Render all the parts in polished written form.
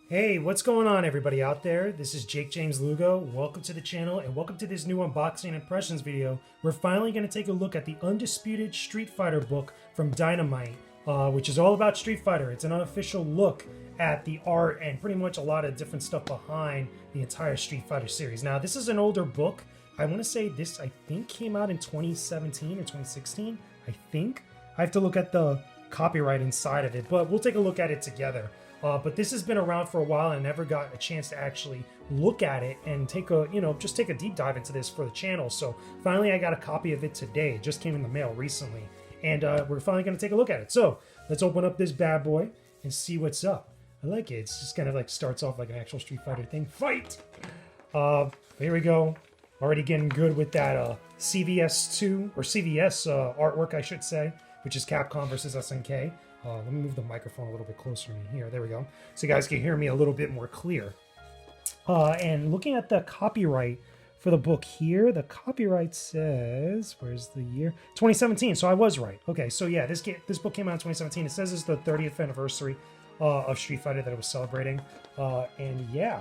Hey, what's going on, everybody out there? This is Jakejames Lugo. Welcome to the channel and welcome to this new unboxing impressions video. We're finally going to take a look at the Undisputed Street Fighter book from Dynamite, which is all about Street Fighter. It's an unofficial look at the art and pretty much a lot of different stuff behind the entire Street Fighter series. Now, this is an older book. I want to say this, I think, came out in 2017 or 2016. I think. I have to look at the copyright inside of it, but we'll take a look at it together. But this has been around for a while and I never got a chance to actually look at it and take a, just take a deep dive into this for the channel. So finally I got a copy of it today. It just came in the mail recently. And we're finally going to take a look at it. So let's open up this bad boy and see what's up. I like it. It's just kind of like starts off like an actual Street Fighter thing. Fight! Here we go. Already getting good with that CVS2 or CVS artwork, I should say, which is Capcom versus SNK. Let me move the microphone a little bit closer to me here. There we go. So you guys can hear me a little bit more clear. And looking at the copyright for the book here, the copyright says, where's the year? 2017. So I was right. Okay, so yeah, this book came out in 2017. It says it's the 30th anniversary of Street Fighter that it was celebrating. And yeah,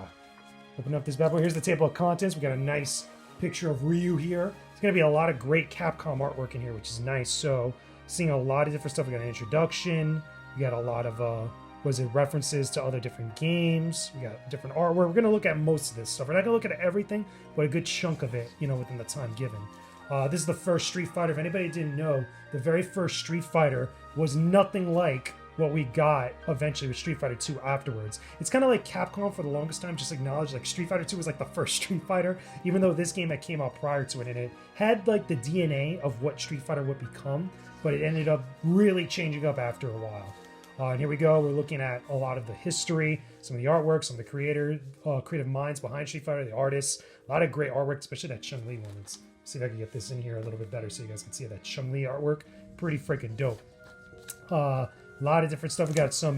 open up this bad boy. Here's the table of contents. We got a nice picture of Ryu here. There's going to be a lot of great Capcom artwork in here, which is nice. So seeing a lot of different stuff. We got an introduction. We got a lot of references to other different games. We got different artwork. We're gonna look at most of this stuff. We're not gonna look at everything, but a good chunk of it, within the time given. This is the first Street Fighter. If anybody didn't know, the very first Street Fighter was nothing like what we got eventually with Street Fighter 2 afterwards. It's kind of like Capcom for the longest time just acknowledged like Street Fighter 2 was like the first Street Fighter, even though this game that came out prior to it, and it had like the DNA of what Street Fighter would become, but it ended up really changing up after a while. And here we go. We're looking at a lot of the history, some of the artwork, some of the creative minds behind Street Fighter, the artists. A lot of great artwork, especially that Chun Li one. Let's see if I can get this in here a little bit better so you guys can see that Chun Li artwork. Pretty freaking dope. A lot of different stuff. We got some,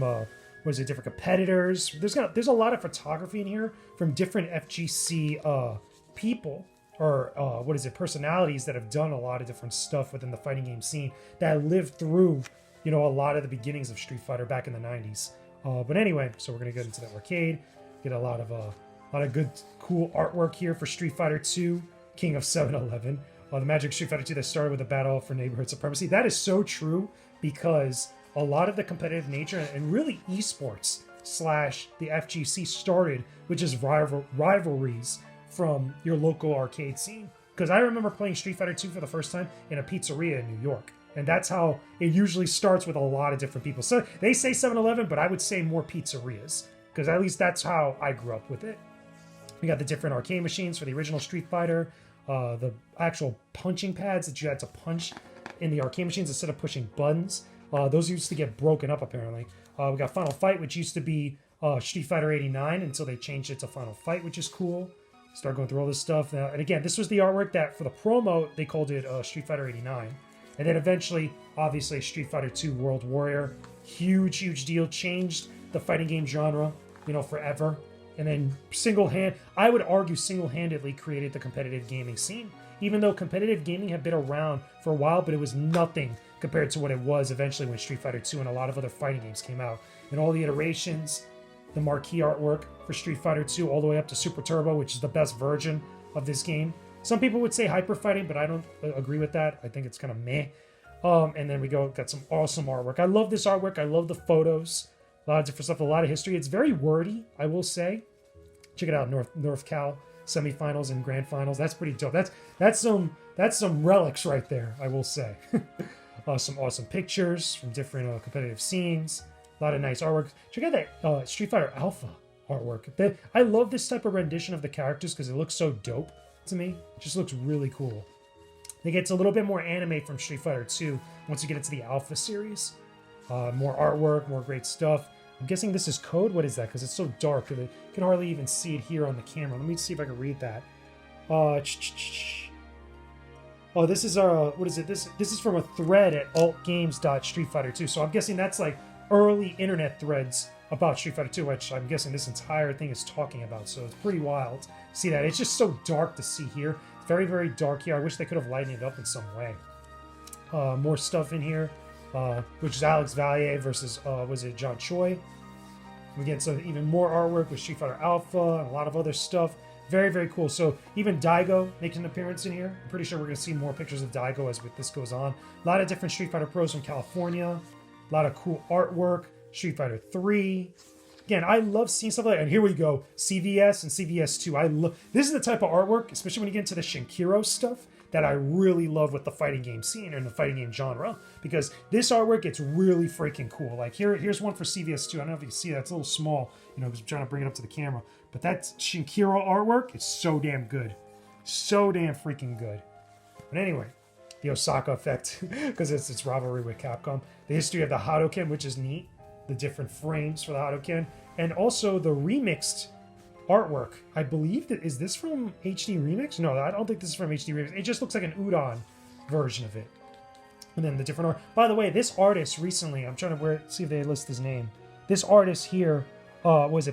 different competitors. There's a lot of photography in here from different FGC people or personalities that have done a lot of different stuff within the fighting game scene that lived through, a lot of the beginnings of Street Fighter back in the 90s. But anyway, so we're gonna get into the arcade, get a lot of good, cool artwork here for Street Fighter 2, King of 7-Eleven. The magic Street Fighter 2 that started with a battle for neighborhood supremacy. That is so true because a lot of the competitive nature and really esports / the FGC started with just rivalries from your local arcade scene. Because I remember playing Street Fighter 2 for the first time in a pizzeria in New York. And that's how it usually starts with a lot of different people. So they say 7-Eleven, but I would say more pizzerias. Because at least that's how I grew up with it. We got the different arcade machines for the original Street Fighter. The actual punching pads that you had to punch in the arcade machines instead of pushing buttons. Those used to get broken up, apparently. We got Final Fight, which used to be Street Fighter 89 until they changed it to Final Fight, which is cool. Start going through all this stuff. And again, this was the artwork that, for the promo, they called it Street Fighter 89. And then eventually, obviously, Street Fighter 2 World Warrior. Huge, huge deal. Changed the fighting game genre, forever. And then I would argue single-handedly created the competitive gaming scene. Even though competitive gaming had been around for a while, but it was nothing compared to what it was eventually when Street Fighter 2 and a lot of other fighting games came out. And all the iterations, the marquee artwork for Street Fighter 2 all the way up to Super Turbo, which is the best version of this game. Some people would say hyper fighting, but I don't agree with that. I think it's kind of meh. And then we got some awesome artwork. I love this artwork. I love the photos. A lot of different stuff, a lot of history. It's very wordy, I will say. Check it out, North Cal semifinals and grand finals. That's pretty dope. That's some relics right there, I will say. Some awesome pictures from different competitive scenes. A lot of nice artwork. Check out that Street Fighter Alpha artwork. I love this type of rendition of the characters because it looks so dope to me. It just looks really cool. It gets a little bit more anime from Street Fighter 2 once you get into the Alpha series. More artwork, more great stuff. I'm guessing this is code. What is that? Because it's so dark. You can hardly even see it here on the camera. Let me see if I can read that. Oh, this is what is it? This is from a thread at altgames.streetfighter2. So I'm guessing that's like early internet threads about Street Fighter 2, which I'm guessing this entire thing is talking about. So it's pretty wild. See that? It's just so dark to see here. It's very, very dark here. I wish they could have lightened it up in some way. More stuff in here. Which is Alex Valier versus, was it John Choi? We get some even more artwork with Street Fighter Alpha and a lot of other stuff. Very, very cool. So even Daigo makes an appearance in here. I'm pretty sure we're going to see more pictures of Daigo as this goes on. A lot of different Street Fighter pros from California. A lot of cool artwork. Street Fighter 3. Again, I love seeing stuff like that. And here we go. CVS and CVS 2. This is the type of artwork, especially when you get into the Shinkiro stuff, that I really love with the fighting game scene and the fighting game genre, because this artwork gets really freaking cool. Like here's one for CVS 2. I don't know if you can see that. It's a little small, because I'm trying to bring it up to the camera. But that Shinkiro artwork is so damn good. So damn freaking good. But anyway, the Osaka effect, because it's its rivalry with Capcom. The history of the Hadoken, which is neat. The different frames for the Hadoken. And also the remixed artwork. I believe that, is this from HD Remix? No, I don't think this is from HD Remix. It just looks like an Udon version of it. And then the different art. By the way, this artist recently, I'm trying to see if they list his name. This artist here,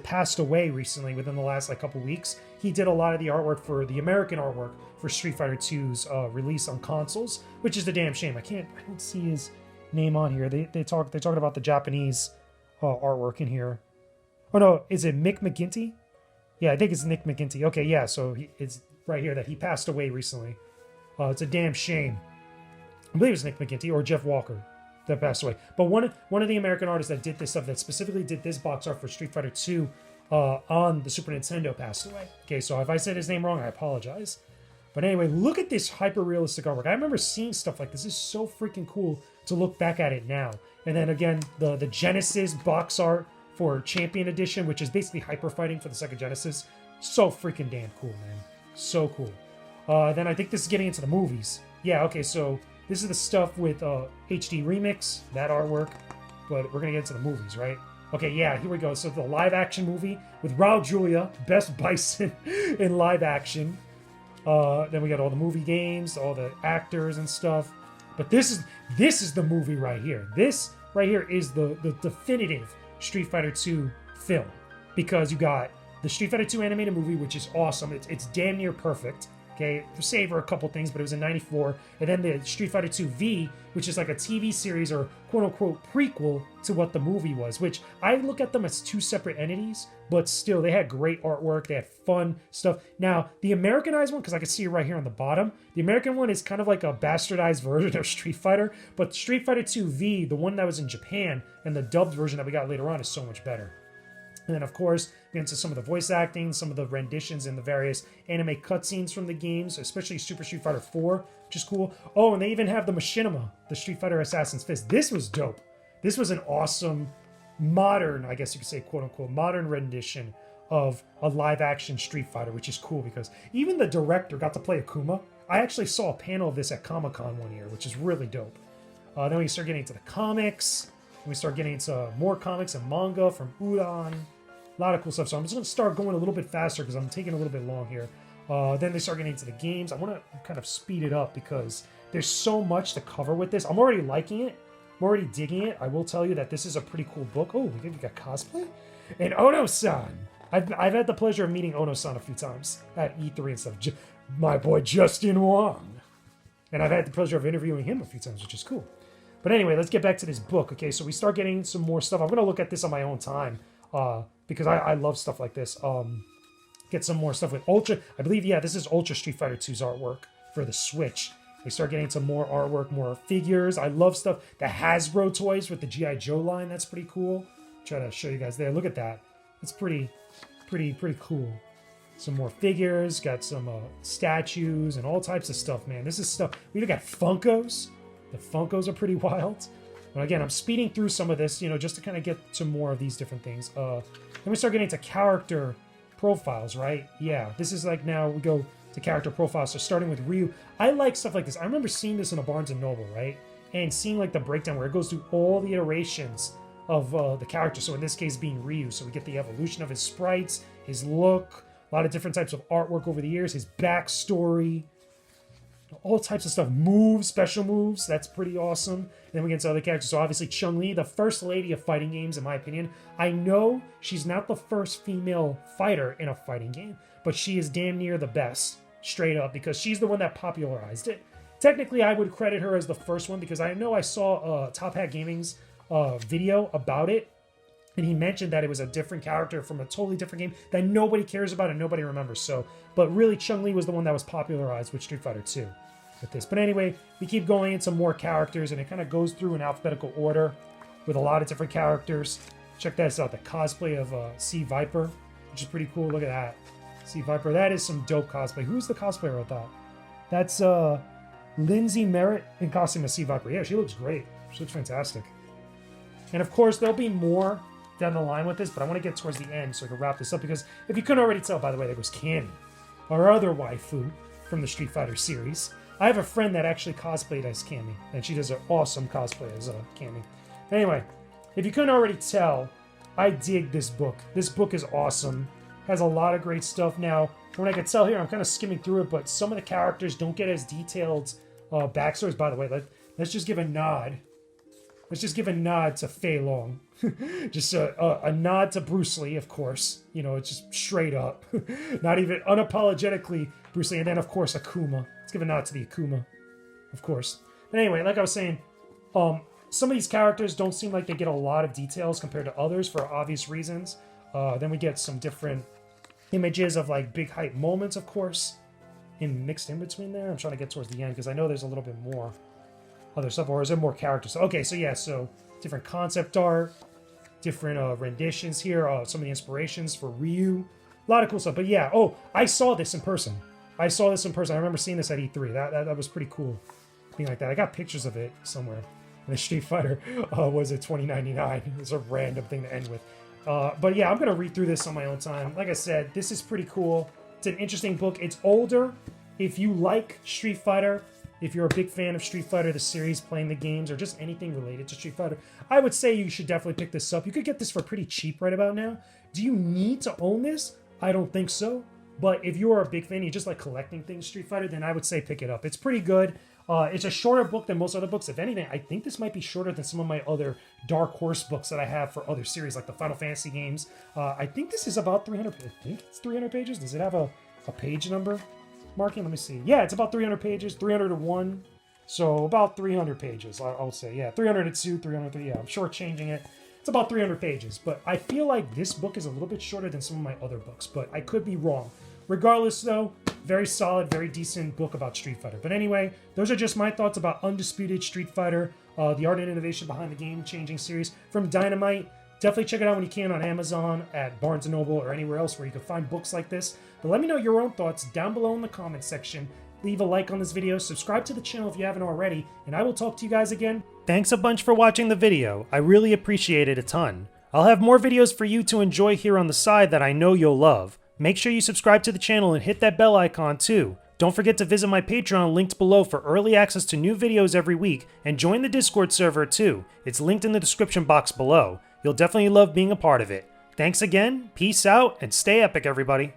passed away recently within the last couple weeks. He did a lot of the artwork for the American artwork for Street Fighter 2's release on consoles, which is a damn shame. I don't see his name on here. They're talking about the Japanese artwork in here. Oh no, is it Mick McGinty? Yeah, I think it's Nick McGinty. Okay, yeah, so it's right here that he passed away recently. It's a damn shame. I believe it was Nick McGinty or Jeff Walker that passed away. But one of the American artists that did this stuff, that specifically did this box art for Street Fighter 2 on the Super Nintendo, passed away. Okay, so if I said his name wrong, I apologize. But anyway, look at this hyper-realistic artwork. I remember seeing stuff like this. It's so freaking cool to look back at it now. And then again, the Genesis box art for Champion Edition, which is basically hyper fighting for the Sega Genesis. So freaking damn cool, man. So cool. Then I think this is getting into the movies. Yeah, okay, so this is the stuff with HD Remix, that artwork. But we're going to get into the movies, right? Okay, yeah, here we go. So the live action movie with Raul Julia, best Bison in live action. Then we got all the movie games, all the actors and stuff. But this is the movie right here. This right here is the definitive Street Fighter 2 film, because you got the Street Fighter 2 animated movie, which is awesome. It's damn near perfect. Okay, savor a couple things, but it was in '94, and then the Street Fighter 2 V, which is like a TV series or quote-unquote prequel to what the movie was, which I look at them as two separate entities, but still, they had great artwork, they had fun stuff. Now, the Americanized one, because I can see it right here on the bottom, the American one is kind of like a bastardized version of Street Fighter, but Street Fighter 2 V, the one that was in Japan, and the dubbed version that we got later on is so much better. And then, of course, get into some of the voice acting, some of the renditions in the various anime cutscenes from the games, especially Super Street Fighter 4, which is cool. Oh, and they even have the machinima, the Street Fighter Assassin's Fist. This was dope. This was an awesome, modern, I guess you could say, quote-unquote, modern rendition of a live-action Street Fighter, which is cool because even the director got to play Akuma. I actually saw a panel of this at Comic-Con one year, which is really dope. Then we start getting into the comics. We start getting into more comics and manga from Udon. A lot of cool stuff. So I'm just going to start going a little bit faster because I'm taking a little bit long here. Then they start getting into the games. I want to kind of speed it up because there's so much to cover with this. I'm already liking it. I'm already digging it. I will tell you that this is a pretty cool book. Oh, we got cosplay? And Ono-san. I've had the pleasure of meeting Ono-san a few times at E3 and stuff. My boy Justin Wong. And I've had the pleasure of interviewing him a few times, which is cool. But anyway, let's get back to this book. Okay, so we start getting some more stuff. I'm going to look at this on my own time. Because I love stuff like this. Get some more stuff with Ultra. I believe, yeah, this is Ultra Street Fighter 2's artwork for the Switch. We start getting some more artwork, more figures. I love stuff. The Hasbro toys with the G.I. Joe line. That's pretty cool. Try to show you guys there. Look at that. It's pretty cool. Some more figures. Got some statues and all types of stuff, man. This is stuff. We even got Funkos. The Funkos are pretty wild. But again, I'm speeding through some of this, just to kind of get to more of these different things. Then we start getting to character profiles, right? Yeah, this is like now we go to character profiles. So starting with Ryu, I like stuff like this. I remember seeing this in a Barnes & Noble, right? And seeing like the breakdown where it goes through all the iterations of the character. So in this case being Ryu. So we get the evolution of his sprites, his look, a lot of different types of artwork over the years, his backstory, all types of stuff. Moves, special moves. That's pretty awesome. And then we get into other characters. So obviously Chun Li, the first lady of fighting games, in my opinion. I know she's not the first female fighter in a fighting game, but she is damn near the best, straight up, because she's the one that popularized it. Technically, I would credit her as the first one because I know I saw Top Hat Gaming's video about it. And he mentioned that it was a different character from a totally different game that nobody cares about and nobody remembers. So, but really Chun Li was the one that was popularized with Street Fighter 2 with this. But anyway, we keep going into more characters, and it kind of goes through in alphabetical order with a lot of different characters. Check this out, the cosplay of Sea Viper, which is pretty cool. Look at that. Sea Viper, that is some dope cosplay. Who's the cosplayer of that? That's Lindsay Merritt in costume as Sea Viper. Yeah, she looks great. She looks fantastic. And of course, there'll be more down the line with this, but I want to get towards the end so I can wrap this up, because if you couldn't already tell, by the way, there was Cammy, our other waifu from the Street Fighter series. I have a friend that actually cosplayed as Cammy, and she does an awesome cosplay as Cammy. Anyway, if you couldn't already tell, I dig this book. This book is awesome. Has a lot of great stuff. Now, when I can tell here, I'm kind of skimming through it, but some of the characters don't get as detailed backstories. By the way, let's just give a nod. Let's just give a nod to Fei Long. Just a nod to Bruce Lee, of course. You know, it's just straight up. Not even unapologetically Bruce Lee. And then, of course, Akuma. Let's give a nod to the Akuma, of course. But anyway, like I was saying, some of these characters don't seem like they get a lot of details compared to others for obvious reasons. Then we get some different images of like big hype moments, of course, mixed in between there. I'm trying to get towards the end because I know there's a little bit more other stuff, or is there more characters? Okay, so yeah, so different concept art, different renditions here, some of the inspirations for Ryu, a lot of cool stuff. But yeah, I saw this in person. I remember seeing this at E3. That was pretty cool, being like that. I got pictures of it somewhere. And the Street Fighter was it 2099? It's a random thing to end with. But yeah, I'm gonna read through this on my own time. Like I said, this is pretty cool. It's an interesting book. It's older. If you like Street Fighter, if you're a big fan of Street Fighter, the series, playing the games, or just anything related to Street Fighter, I would say you should definitely pick this up. You could get this for pretty cheap right about now. Do you need to own this? I don't think so. But if you are a big fan, you just like collecting things Street Fighter, then I would say pick it up. It's pretty good. It's a shorter book than most other books. If anything, I think this might be shorter than some of my other Dark Horse books that I have for other series, like the Final Fantasy games. I think this is about 300. I think it's 300 pages. Does it have a page number marking? Let me see. Yeah, it's about 300 pages, 301. So about 300 pages, I'll say. Yeah, 302, 303. Yeah, I'm shortchanging it. It's about 300 pages. But I feel like this book is a little bit shorter than some of my other books, but I could be wrong. Regardless, though, very solid, very decent book about Street Fighter. But anyway, those are just my thoughts about Undisputed Street Fighter, the art and innovation behind the game-changing series from Dynamite. Definitely check it out when you can on Amazon, at Barnes & Noble, or anywhere else where you can find books like this. But let me know your own thoughts down below in the comments section. Leave a like on this video, subscribe to the channel if you haven't already, and I will talk to you guys again. Thanks a bunch for watching the video. I really appreciate it a ton. I'll have more videos for you to enjoy here on the side that I know you'll love. Make sure you subscribe to the channel and hit that bell icon too. Don't forget to visit my Patreon linked below for early access to new videos every week, and join the Discord server too. It's linked in the description box below. You'll definitely love being a part of it. Thanks again, peace out, and stay epic everybody.